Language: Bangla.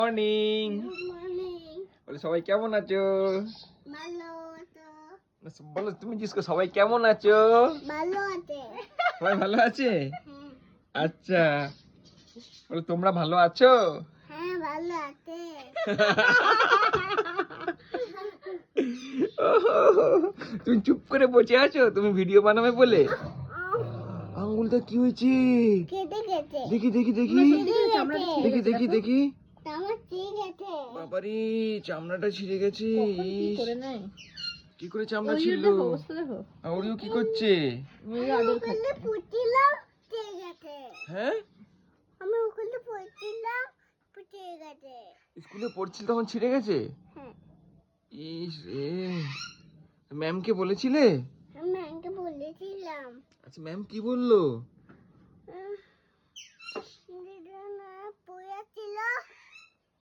মর্নিং। বলে সবাই কেমন আছো? বলো তুমি জিজ্ঞেস সবাই কেমন আছো? সবাই ভালো আছে? আচ্ছা, বলো তোমরা ভালো আছো? তুমি চুপ করে বসে আছো, তুমি ভিডিও বানাবে বলে? আঙ্গুলটা কি হয়েছে? দেখি দেখি দেখি দেখি দেখি দেখি। বাবারে, চামড়াটা ছিঁড়ে গেছে। কি করে চামড়া ছিল? ওরিও কি করছে? হ্যাঁ, স্কুলে পড়ছিল তখন ছিঁড়ে গেছে। ইস রে, ম্যামকে বলেছিলে? ম্যামকে বলেছিলাম। আচ্ছা, ম্যাম কি বললো?